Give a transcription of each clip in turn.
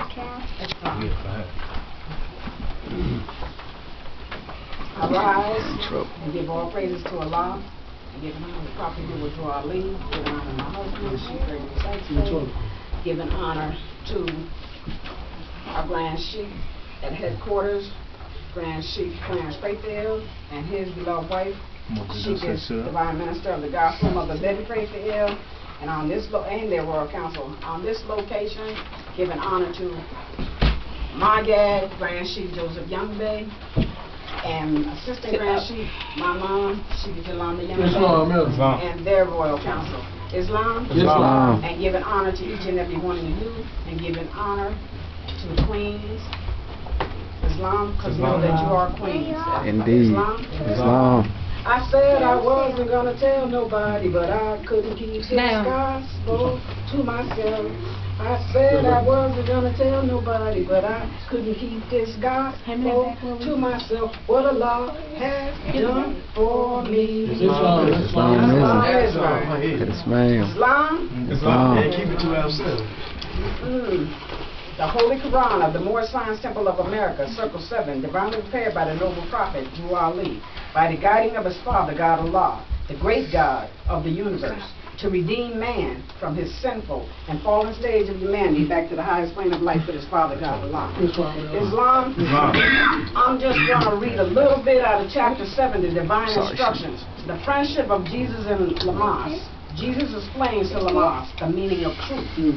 I rise and give all praises to Allah, and give honor to Prophet Darlene, give honor to my husband, Darlene Sykes-Bey, giving honor to our Grand Sheikh at headquarters, Grand Sheikh Clarence Frayfield, and his beloved wife. She is Divine Minister of the Gospel, Mother Betty Frayfield, and on this and their Royal Council. On this location, giving honor to my dad, Grand Sheikh Joseph Young-Bey, and Assistant Grand Sheikh, my mom, Sheikh Yolanda Young-Bey, and their Royal Council. Islam, and giving honor to each and every one of you, and giving honor to the queens. Islam, because know that you are queens. Indeed. Islam. I said I wasn't going to tell nobody, but I couldn't keep this gospel to myself. I said I wasn't going to tell nobody, but I couldn't keep this gospel to myself. What Allah has done for me. Islam. Keep it to ourselves. The Holy Quran of the Moorish Science Temple of America, Circle 7, divinely prepared by the noble prophet, Drew Ali, by the guiding of his father, God Allah, the great God of the universe, to redeem man from his sinful and fallen stage of humanity back to the highest plane of life with his father, God Allah. Islam. I'm just going to read a little bit out of chapter 7, the divine instructions. The friendship of Jesus and Lamas. Jesus explains to Lamas the meaning of truth.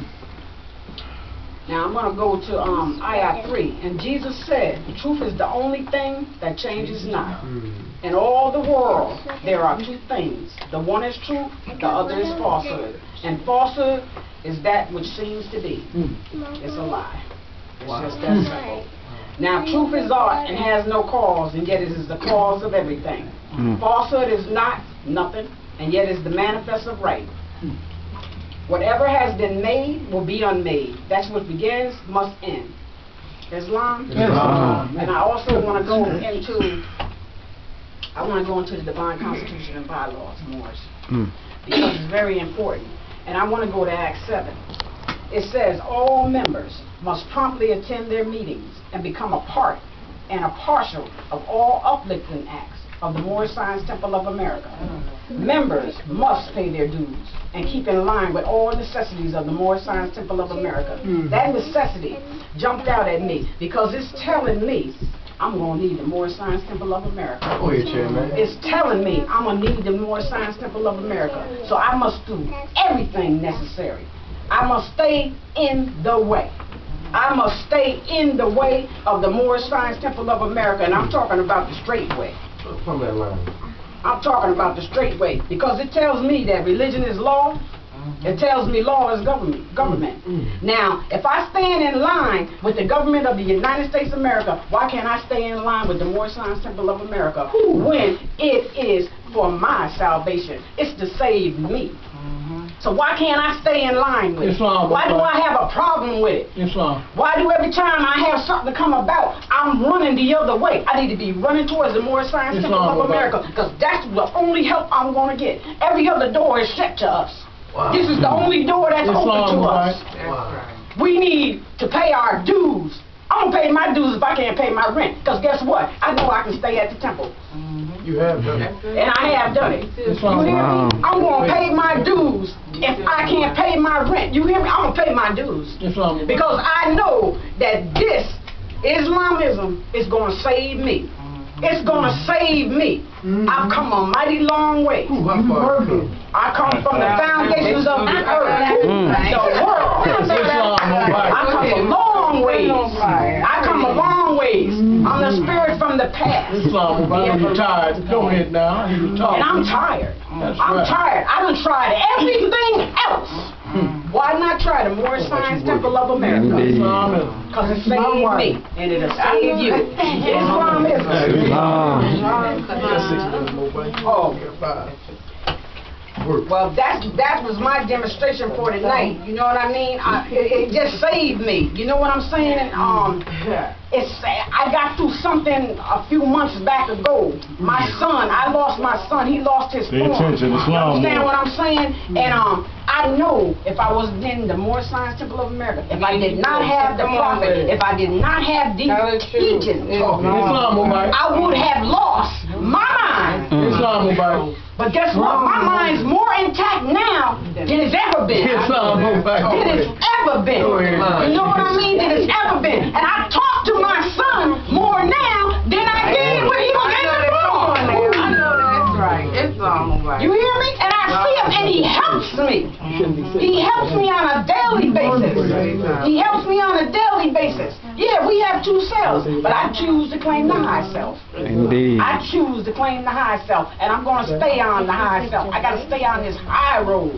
Now I'm going to go to ayat 3. And Jesus said, truth is the only thing that changes not. In all the world, there are two things. The one is truth, the other is falsehood. And falsehood is that which seems to be. It's a lie. It's just that simple. Now truth is art and has no cause, and yet it is the cause of everything. Falsehood is not nothing, and yet is the manifest of right. Whatever has been made will be unmade. That's what begins, must end. Islam? And I also want to go into the divine constitution and bylaws, Moorish, because it's very important. And I want to go to Acts 7. It says, all members must promptly attend their meetings and become a part and a partial of all uplifting acts of the Moorish Science Temple of America. Members must pay their dues and keep in line with all necessities of the Moorish Science Temple of America. That necessity jumped out at me because it's telling me I'm going to need the Moorish Science Temple of America. It's telling me I'm going to need the Moorish Science Temple of America. So I must do everything necessary. I must stay in the way. I must stay in the way of the Moorish Science Temple of America, and I'm talking about the straight way. From that line. I'm talking about the straight way, because it tells me that religion is law. It tells me law is government. Now, if I stand in line with the government of the United States of America, why can't I stay in line with the Moorish Science Temple of America when it is for my salvation? It's to save me. So why can't I stay in line with it? Why do I have a problem with it? Why do every time I have something to come about, I'm running the other way? I need to be running towards the Moorish Science Temple of America, because that's the only help I'm going to get. Every other door is shut to us. This is the only door that's open to us. We need to pay our dues. I'm going to pay my dues if I can't pay my rent, because guess what? I know I can stay at the temple. You have done it. And I have done it. You hear me? I'm going to pay my dues if I can't pay my rent. You hear me? I'm going to pay my dues. Because I know that this Islamism is going to save me. It's going to save me. I've come a mighty long way. I come from the foundations of the earth, the world. I come a long ways. I come a long ways. I'm the spirit from the past. You're tired. Go ahead now. And I'm tired. I'm tired. I done tried everything else. Why not try the Moorish Science Temple of America? Because it saved me, and it'll save you. Islamism. work. Well, that was my demonstration for tonight. You know what I mean? It just saved me. You know what I'm saying? I got through something a few months back ago. My son, I lost my son. He lost his form. attention, You Islam. understand what I'm saying? And I know if I was in the Moorish Science Temple of America, if I did not have the prophet, if I did not have these teachings, Islam, I would have lost my mind. Islam, But guess what? My mind's more intact now than it's ever been. Islam, Than it's ever been. You know what I mean? Than it's ever been. And I talk to my son more now than I did when he was in the room. I know that's right. It's all right. You hear me? And I see him and he helps me. He helps me on a daily basis. He helps me on a daily basis. Yeah, we have two selves, but I choose to claim the high self. Indeed. I choose to claim the high self, and I'm going to stay on the high self. I got to stay on this high road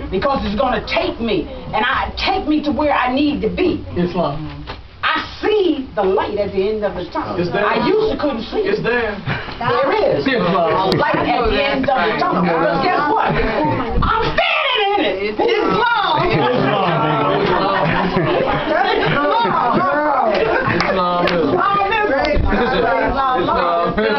because it's going to take me, and take me to where I need to be. Islam. I see the light at the end of the tunnel. It's there. I used to couldn't see It's it. there. There is a Islam. light at the end of the tunnel. But guess what? I'm standing in it. It's long. Islam. Islam.